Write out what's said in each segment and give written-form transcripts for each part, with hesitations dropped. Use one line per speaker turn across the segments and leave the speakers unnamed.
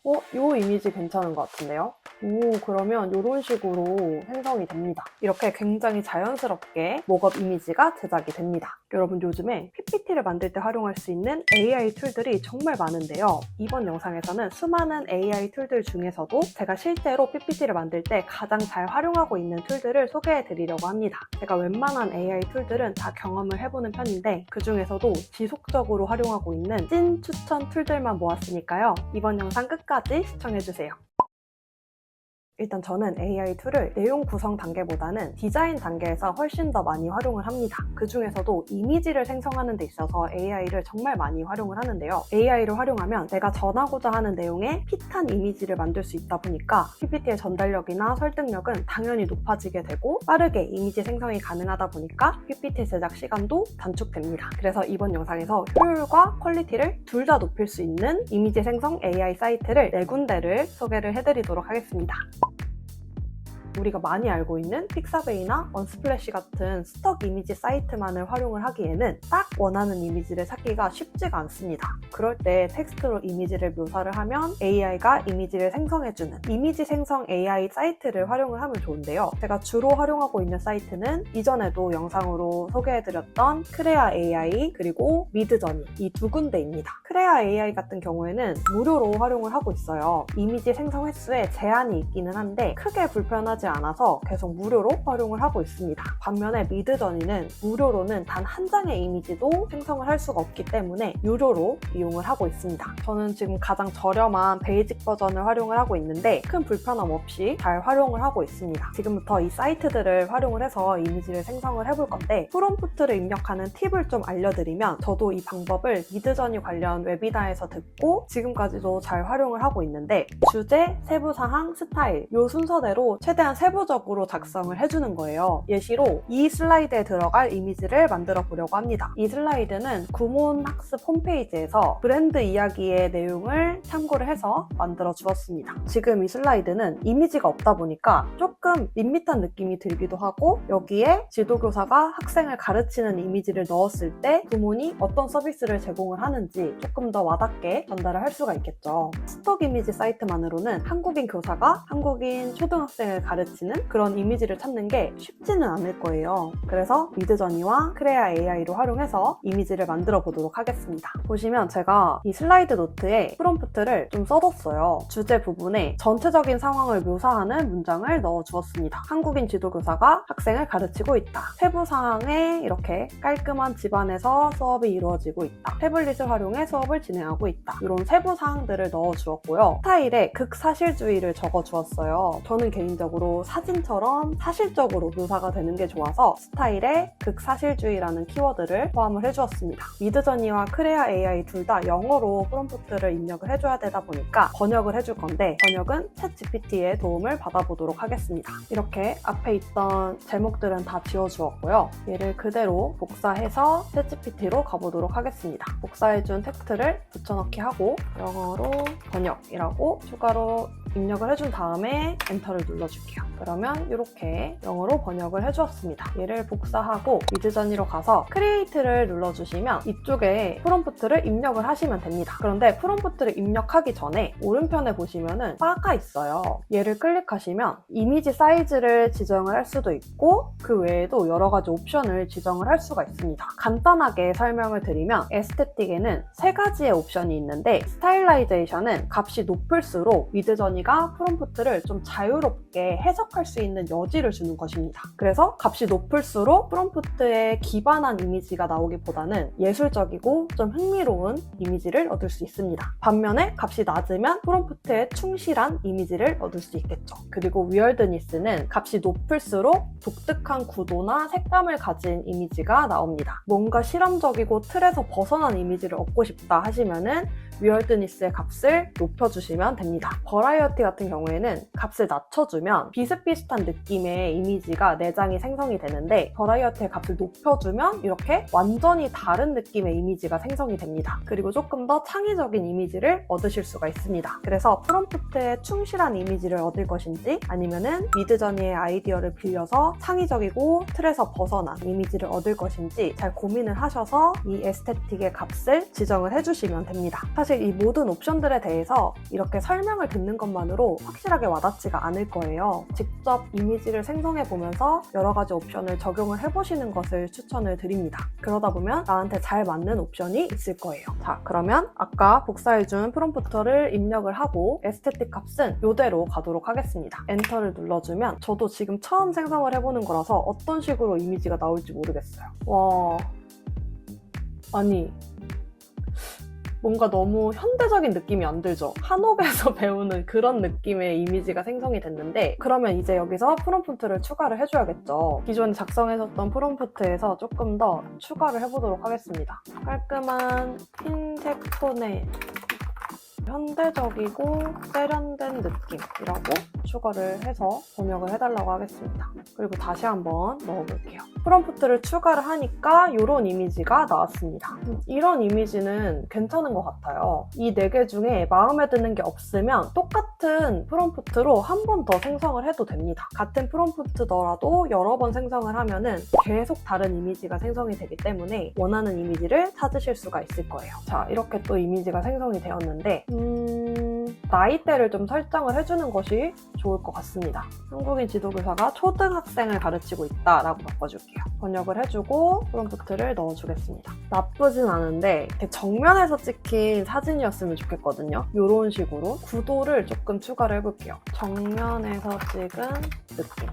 이 이미지 괜찮은 것 같은데요? 그러면 이런 식으로 생성이 됩니다. 이렇게 굉장히 자연스럽게 목업 이미지가 제작이 됩니다. 여러분, 요즘에 PPT를 만들 때 활용할 수 있는 AI 툴들이 정말 많은데요. 이번 영상에서는 수많은 AI 툴들 중에서도 제가 실제로 PPT를 만들 때 가장 잘 활용하고 있는 툴들을 소개해 드리려고 합니다. 제가 웬만한 AI 툴들은 다 경험을 해보는 편인데 그 중에서도 지속적으로 활용하고 있는 찐 추천 툴들만 모았으니까요. 이번 영상 끝까지 시청해주세요. 일단 저는 AI 툴을 내용 구성 단계보다는 디자인 단계에서 훨씬 더 많이 활용을 합니다. 그 중에서도 이미지를 생성하는 데 있어서 AI를 정말 많이 활용을 하는데요. AI를 활용하면 내가 전하고자 하는 내용에 핏한 이미지를 만들 수 있다 보니까 PPT의 전달력이나 설득력은 당연히 높아지게 되고 빠르게 이미지 생성이 가능하다 보니까 PPT 제작 시간도 단축됩니다. 그래서 이번 영상에서 효율과 퀄리티를 둘 다 높일 수 있는 이미지 생성 AI 사이트를 4군데를 소개를 해드리도록 하겠습니다. 우리가 많이 알고 있는 픽사베이나 언스플래시 같은 스톡 이미지 사이트만을 활용을 하기에는 딱 원하는 이미지를 찾기가 쉽지가 않습니다. 그럴 때 텍스트로 이미지를 묘사를 하면 AI가 이미지를 생성해주는 이미지 생성 AI 사이트를 활용을 하면 좋은데요. 제가 주로 활용하고 있는 사이트는 이전에도 영상으로 소개해드렸던 크레아 AI 그리고 미드저니 이 2군데입니다. 크레아 AI 같은 경우에는 무료로 활용을 하고 있어요. 이미지 생성 횟수에 제한이 있기는 한데 크게 불편하지 않아서 계속 무료로 활용을 하고 있습니다. 반면에 미드저니는 무료로는 단 한 장의 이미지도 생성을 할 수가 없기 때문에 유료로 이용을 하고 있습니다. 저는 지금 가장 저렴한 베이직 버전을 활용을 하고 있는데 큰 불편함 없이 잘 활용을 하고 있습니다. 지금부터 이 사이트들을 활용을 해서 이미지를 생성을 해볼 건데 프롬프트를 입력하는 팁을 좀 알려드리면 저도 이 방법을 미드저니 관련 웨비나에서 듣고 지금까지도 잘 활용을 하고 있는데 주제, 세부사항, 스타일 이 순서대로 최대한 세부적으로 작성을 해주는 거예요. 예시로 이 슬라이드에 들어갈 이미지를 만들어 보려고 합니다. 이 슬라이드는 구몬학습 홈페이지에서 브랜드 이야기의 내용을 참고를 해서 만들어 주었습니다. 지금 이 슬라이드는 이미지가 없다 보니까 조금 밋밋한 느낌이 들기도 하고 여기에 지도교사가 학생을 가르치는 이미지를 넣었을 때 구몬이 어떤 서비스를 제공을 하는지 조금 더 와닿게 전달을 할 수가 있겠죠. 스톡 이미지 사이트만으로는 한국인 교사가 한국인 초등학생을 가르치는 그런 이미지를 찾는 게 쉽지는 않을 거예요. 그래서 미드저니와 크레아 AI로 활용해서 이미지를 만들어 보도록 하겠습니다. 보시면 제가 이 슬라이드 노트에 프롬프트를 좀 써뒀어요. 주제 부분에 전체적인 상황을 묘사하는 문장을 넣어 주었습니다. 한국인 지도교사가 학생을 가르치고 있다. 세부사항에 이렇게 깔끔한 집안에서 수업이 이루어지고 있다. 태블릿을 활용해 수업을 진행하고 있다. 이런 세부사항들을 넣어 주었고요. 스타일에 극사실주의를 적어 주었어요. 저는 개인적으로 사진처럼 사실적으로 묘사가 되는 게 좋아서 스타일에 극사실주의라는 키워드를 포함을 해주었습니다. 미드저니와 크레아 AI 둘 다 영어로 프롬프트를 입력을 해줘야 되다 보니까 번역을 해줄 건데 번역은 챗GPT의 도움을 받아보도록 하겠습니다. 이렇게 앞에 있던 제목들은 다 지워주었고요. 얘를 그대로 복사해서 챗GPT로 가보도록 하겠습니다. 복사해준 텍스트를 붙여넣기 하고 영어로 번역이라고 추가로 입력을 해준 다음에 엔터를 눌러줄게요. 그러면 이렇게 영어로 번역을 해주었습니다. 얘를 복사하고 미드저니로 가서 크리에이트를 눌러주시면 이쪽에 프롬프트를 입력을 하시면 됩니다. 그런데 프롬프트를 입력하기 전에 오른편에 보시면은 바가 있어요. 얘를 클릭하시면 이미지 사이즈를 지정을 할 수도 있고 그 외에도 여러 가지 옵션을 지정을 할 수가 있습니다. 간단하게 설명을 드리면 에스테틱에는 3가지의 옵션이 있는데 스타일라이제이션은 값이 높을수록 미드저니가 프롬프트를 좀 자유롭게 해석할 수 있는 여지를 주는 것입니다. 그래서 값이 높을수록 프롬프트에 기반한 이미지가 나오기보다는 예술적이고 좀 흥미로운 이미지를 얻을 수 있습니다. 반면에 값이 낮으면 프롬프트에 충실한 이미지를 얻을 수 있겠죠. 그리고 위얼드니스는 값이 높을수록 독특한 구도나 색감을 가진 이미지가 나옵니다. 뭔가 실험적이고 틀에서 벗어난 이미지를 얻고 싶다 하시면은 위얼드니스의 값을 높여주시면 됩니다. 버라이어티 같은 경우에는 값을 낮춰주면 비슷비슷한 느낌의 이미지가 4장이 생성이 되는데 버라이어티의 값을 높여주면 이렇게 완전히 다른 느낌의 이미지가 생성이 됩니다. 그리고 조금 더 창의적인 이미지를 얻으실 수가 있습니다. 그래서 프롬프트에 충실한 이미지를 얻을 것인지 아니면은 미드저니의 아이디어를 빌려서 창의적이고 틀에서 벗어난 이미지를 얻을 것인지 잘 고민을 하셔서 이 에스테틱의 값을 지정을 해주시면 됩니다. 사실 이 모든 옵션들에 대해서 이렇게 설명을 듣는 것만으로 확실하게 와닿지가 않을 거예요. 직접 이미지를 생성해 보면서 여러 가지 옵션을 적용을 해보시는 것을 추천을 드립니다. 그러다 보면 나한테 잘 맞는 옵션이 있을 거예요. 자, 그러면 아까 복사해준 프롬프트를 입력을 하고 에스테틱 값은 이대로 가도록 하겠습니다. 엔터를 눌러주면 저도 지금 처음 생성을 해보는 거라서 어떤 식으로 이미지가 나올지 모르겠어요. 와, 아니 뭔가 너무 현대적인 느낌이 안 들죠? 한옥에서 배우는 그런 느낌의 이미지가 생성이 됐는데 그러면 이제 여기서 프롬프트를 추가를 해줘야겠죠. 기존에 작성했었던 프롬프트에서 조금 더 추가를 해보도록 하겠습니다. 깔끔한 흰색 톤의 현대적이고 세련된 느낌이라고 추가를 해서 번역을 해달라고 하겠습니다. 그리고 다시 한번 넣어볼게요. 프롬프트를 추가를 하니까 이런 이미지가 나왔습니다. 이런 이미지는 괜찮은 것 같아요. 이 4개 중에 마음에 드는 게 없으면 똑같은 프롬프트로 한 번 더 생성을 해도 됩니다. 같은 프롬프트더라도 여러 번 생성을 하면은 계속 다른 이미지가 생성이 되기 때문에 원하는 이미지를 찾으실 수가 있을 거예요. 자, 이렇게 또 이미지가 생성이 되었는데 나이대를 좀 설정을 해주는 것이 좋을 것 같습니다. 한국인 지도교사가 초등학생을 가르치고 있다라고 바꿔줄게요. 번역을 해주고 프롬프트를 넣어주겠습니다. 나쁘진 않은데 정면에서 찍힌 사진이었으면 좋겠거든요. 이런 식으로 구도를 조금 추가를 해볼게요. 정면에서 찍은 느낌.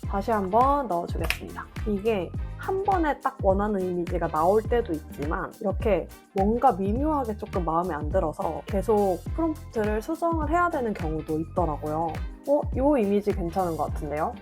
다시 한번 넣어주겠습니다. 이게 한 번에 딱 원하는 이미지가 나올 때도 있지만 이렇게 뭔가 미묘하게 조금 마음에 안 들어서 계속 프롬프트를 수정을 해야 되는 경우도 있더라고요. 이 이미지 괜찮은 것 같은데요?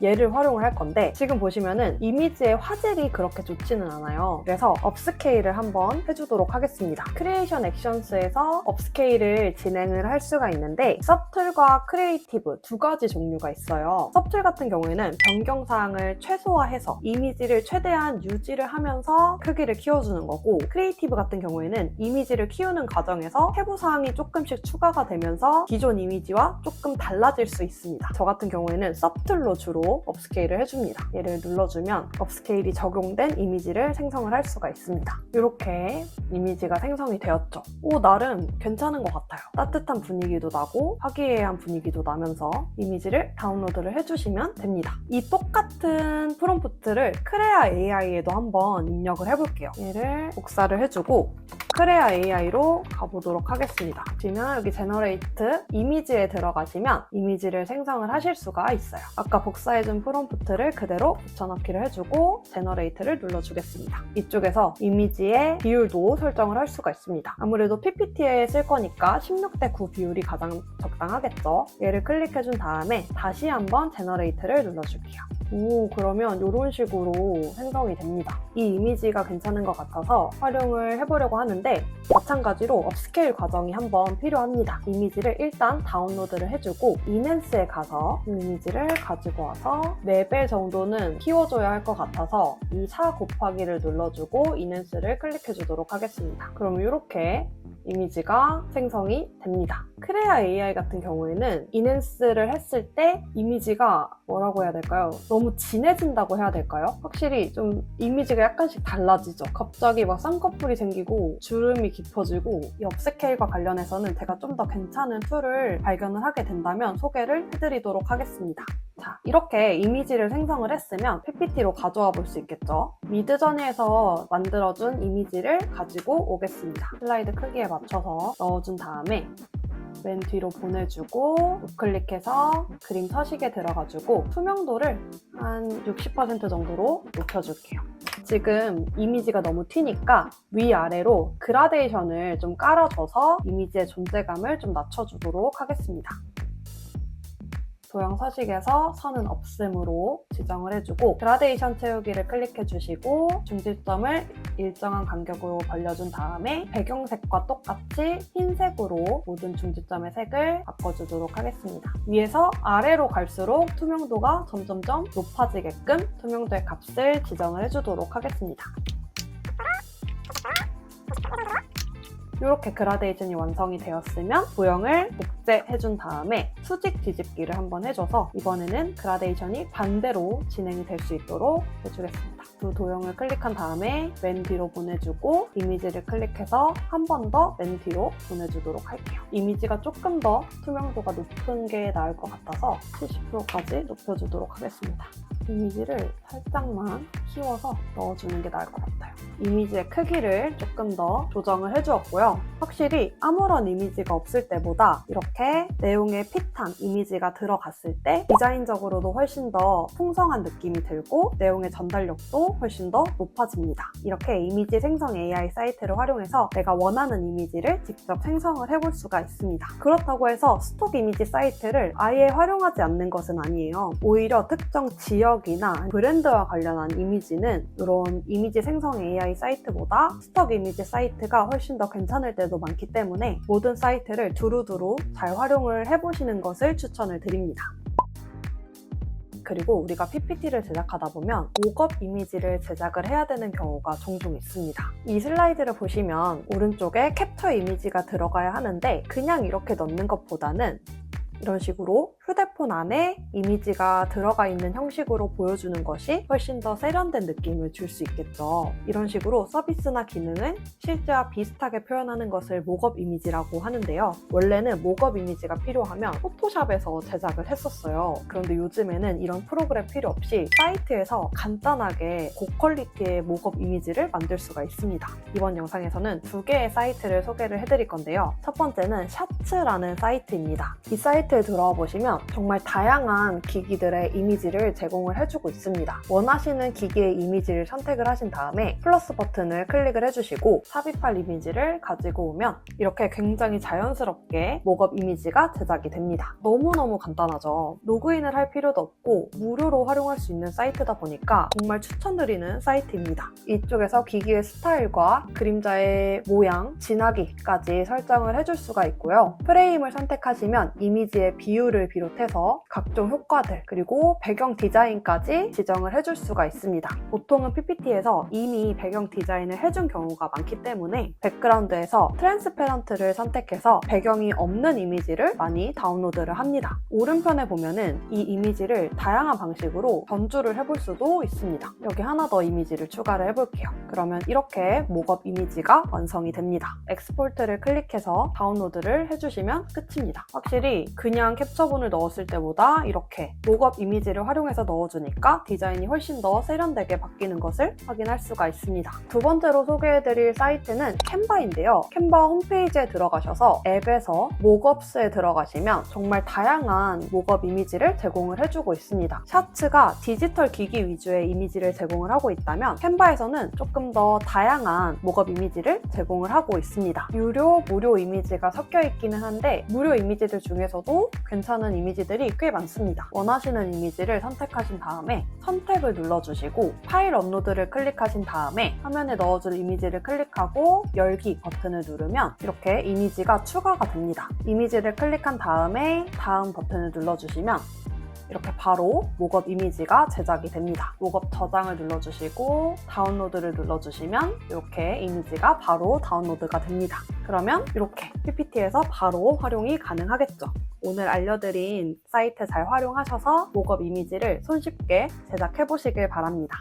얘를 활용을 할 건데 지금 보시면은 이미지의 화질이 그렇게 좋지는 않아요. 그래서 업스케일을 한번 해주도록 하겠습니다. 크리에이션 액션스에서 업스케일을 진행을 할 수가 있는데 서툴과 크리에이티브 두 가지 종류가 있어요. 서툴 같은 경우에는 변경사항을 최소화해서 이미지를 최대한 유지를 하면서 크기를 키워주는 거고 크리에이티브 같은 경우에는 이미지를 키우는 과정에서 세부사항이 조금씩 추가가 되면서 기존 이미지와 조금 달라질 수 있습니다. 저 같은 경우에는 서툴로 주로 업스케일을 해줍니다. 얘를 눌러주면 업스케일이 적용된 이미지를 생성을 할 수가 있습니다. 이렇게 이미지가 생성이 되었죠. 나름 괜찮은 것 같아요. 따뜻한 분위기도 나고 화기애애한 분위기도 나면서 이미지를 다운로드를 해주시면 됩니다. 이 똑같은 프롬프트를 크레아 AI에도 한번 입력을 해볼게요. 얘를 복사를 해주고 크레아 AI로 가보도록 하겠습니다. 그러면 여기 제너레이트 이미지에 들어가시면 이미지를 생성을 하실 수가 있어요. 아까 복사해준 프롬프트를 그대로 붙여넣기를 해주고 제너레이트를 눌러주겠습니다. 이쪽에서 이미지의 비율도 설정을 할 수가 있습니다. 아무래도 PPT에 쓸 거니까 16대 9 비율이 가장 적당하겠죠. 얘를 클릭해준 다음에 다시 한번 제너레이트를 눌러줄게요. 그러면 이런 식으로 생성이 됩니다. 이 이미지가 괜찮은 것 같아서 활용을 해보려고 하는데 마찬가지로 업스케일 과정이 한번 필요합니다. 이미지를 일단 다운로드를 해주고 이넨스에 가서 이 이미지를 가지고 와서 4배 정도는 키워줘야 할 것 같아서 이 4 곱하기를 눌러주고 이넨스를 클릭해주도록 하겠습니다. 그럼 이렇게 이미지가 생성이 됩니다. 크레아 AI 같은 경우에는 이넨스를 했을 때 이미지가 뭐라고 해야 될까요? 너무 진해진다고 해야 될까요? 확실히 좀 이미지가 약간씩 달라지죠. 갑자기 막 쌍꺼풀이 생기고 주름이 깊어지고 이 업스케일과 관련해서는 제가 좀 더 괜찮은 툴을 발견을 하게 된다면 소개를 해드리도록 하겠습니다. 자, 이렇게 이미지를 생성을 했으면 PPT로 가져와 볼 수 있겠죠. 미드저니에서 만들어준 이미지를 가지고 오겠습니다. 슬라이드 크기에 맞춰서 넣어준 다음에 맨 뒤로 보내주고 우클릭해서 그림 서식에 들어가지고 투명도를 한 60% 정도로 높여줄게요. 지금 이미지가 너무 튀니까 위아래로 그라데이션을 좀 깔아줘서 이미지의 존재감을 좀 낮춰주도록 하겠습니다. 도형 서식에서 선은 없음으로 지정을 해주고 그라데이션 채우기를 클릭해주시고 중지점을 일정한 간격으로 벌려준 다음에 배경색과 똑같이 흰색으로 모든 중지점의 색을 바꿔주도록 하겠습니다. 위에서 아래로 갈수록 투명도가 점점점 높아지게끔 투명도의 값을 지정을 해주도록 하겠습니다. 이렇게 그라데이션이 완성이 되었으면 도형을 복제해준 다음에 수직 뒤집기를 한번 해줘서 이번에는 그라데이션이 반대로 진행이 될 수 있도록 해주겠습니다. 두 도형을 클릭한 다음에 맨 뒤로 보내주고 이미지를 클릭해서 한 번 더 맨 뒤로 보내주도록 할게요. 이미지가 조금 더 투명도가 높은 게 나을 것 같아서 70%까지 높여주도록 하겠습니다. 이미지를 살짝만 키워서 넣어주는 게 나을 것 같아요. 이미지의 크기를 조금 더 조정을 해주었고요. 확실히 아무런 이미지가 없을 때보다 이렇게 내용에 핏한 이미지가 들어갔을 때 디자인적으로도 훨씬 더 풍성한 느낌이 들고 내용의 전달력도 훨씬 더 높아집니다. 이렇게 이미지 생성 AI 사이트를 활용해서 내가 원하는 이미지를 직접 생성을 해볼 수가 있습니다. 그렇다고 해서 스톡 이미지 사이트를 아예 활용하지 않는 것은 아니에요. 오히려 특정 지역이나 브랜드와 관련한 이미지는 이런 이미지 생성 AI 사이트보다 스톡 이미지 사이트가 훨씬 더 괜찮을 때도 많기 때문에 모든 사이트를 두루두루 잘 활용을 해보시는 것을 추천을 드립니다. 그리고 우리가 PPT를 제작하다 보면 모컵 이미지를 제작을 해야 되는 경우가 종종 있습니다. 이 슬라이드를 보시면 오른쪽에 캡처 이미지가 들어가야 하는데 그냥 이렇게 넣는 것보다는 이런 식으로 휴대폰 안에 이미지가 들어가 있는 형식으로 보여주는 것이 훨씬 더 세련된 느낌을 줄 수 있겠죠. 이런 식으로 서비스나 기능을 실제와 비슷하게 표현하는 것을 모컵 이미지라고 하는데요. 원래는 모컵 이미지가 필요하면 포토샵에서 제작을 했었어요. 그런데 요즘에는 이런 프로그램 필요 없이 사이트에서 간단하게 고퀄리티의 모컵 이미지를 만들 수가 있습니다. 이번 영상에서는 두 개의 사이트를 소개를 해드릴 건데요. 첫 번째는 샤츠라는 사이트입니다. 이 사이트에 들어와 보시면 정말 다양한 기기들의 이미지를 제공을 해주고 있습니다. 원하시는 기기의 이미지를 선택을 하신 다음에 플러스 버튼을 클릭을 해주시고 삽입할 이미지를 가지고 오면 이렇게 굉장히 자연스럽게 모컵 이미지가 제작이 됩니다. 너무너무 간단하죠. 로그인을 할 필요도 없고 무료로 활용할 수 있는 사이트다 보니까 정말 추천드리는 사이트입니다. 이쪽에서 기기의 스타일과 그림자의 모양, 진하기까지 설정을 해줄 수가 있고요. 프레임을 선택하시면 이미지의 비율을 비롯해서 각종 효과들 그리고 배경 디자인까지 지정을 해줄 수가 있습니다. 보통은 PPT에서 이미 배경 디자인을 해준 경우가 많기 때문에 백그라운드에서 트랜스페런트를 선택해서 배경이 없는 이미지를 많이 다운로드를 합니다. 오른편에 보면은 이 이미지를 다양한 방식으로 변주를 해볼 수도 있습니다. 여기 하나 더 이미지를 추가를 해볼게요. 그러면 이렇게 모컵 이미지가 완성이 됩니다. 엑스포트를 클릭해서 다운로드를 해주시면 끝입니다. 확실히 그냥 캡처본을 넣었을 때보다 이렇게 모컵 이미지를 활용해서 넣어주니까 디자인이 훨씬 더 세련되게 바뀌는 것을 확인할 수가 있습니다. 두 번째로 소개해드릴 사이트는 캔바인데요. 캔바 홈페이지에 들어가셔서 앱에서 모컵스에 들어가시면 정말 다양한 모컵 이미지를 제공을 해주고 있습니다. 샤츠가 디지털 기기 위주의 이미지를 제공을 하고 있다면 캔바에서는 조금 더 다양한 모컵 이미지를 제공을 하고 있습니다. 유료, 무료 이미지가 섞여 있기는 한데 무료 이미지들 중에서도 괜찮은 이미지들이 꽤 많습니다. 원하시는 이미지를 선택하신 다음에 선택을 눌러주시고 파일 업로드를 클릭하신 다음에 화면에 넣어줄 이미지를 클릭하고 열기 버튼을 누르면 이렇게 이미지가 추가가 됩니다. 이미지를 클릭한 다음에 다음 버튼을 눌러주시면 이렇게 바로 모컵 이미지가 제작이 됩니다. 모컵 저장을 눌러주시고 다운로드를 눌러주시면 이렇게 이미지가 바로 다운로드가 됩니다. 그러면 이렇게 PPT에서 바로 활용이 가능하겠죠. 오늘 알려드린 사이트 잘 활용하셔서 모컵 이미지를 손쉽게 제작해보시길 바랍니다.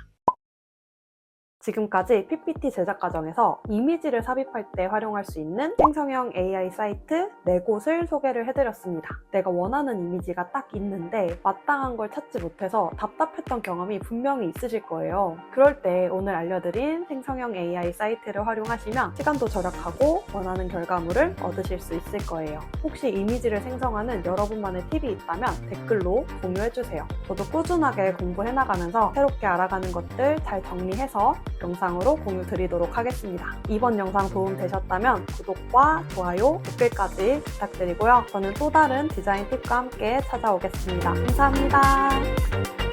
지금까지 PPT 제작 과정에서 이미지를 삽입할 때 활용할 수 있는 생성형 AI 사이트 4곳을 소개를 해드렸습니다. 내가 원하는 이미지가 딱 있는데 마땅한 걸 찾지 못해서 답답했던 경험이 분명히 있으실 거예요. 그럴 때 오늘 알려드린 생성형 AI 사이트를 활용하시면 시간도 절약하고 원하는 결과물을 얻으실 수 있을 거예요. 혹시 이미지를 생성하는 여러분만의 팁이 있다면 댓글로 공유해주세요. 저도 꾸준하게 공부해나가면서 새롭게 알아가는 것들 잘 정리해서 영상으로 공유 드리도록 하겠습니다. 이번 영상 도움 되셨다면 구독과 좋아요, 댓글까지 부탁드리고요. 저는 또 다른 디자인 팁과 함께 찾아오겠습니다. 감사합니다.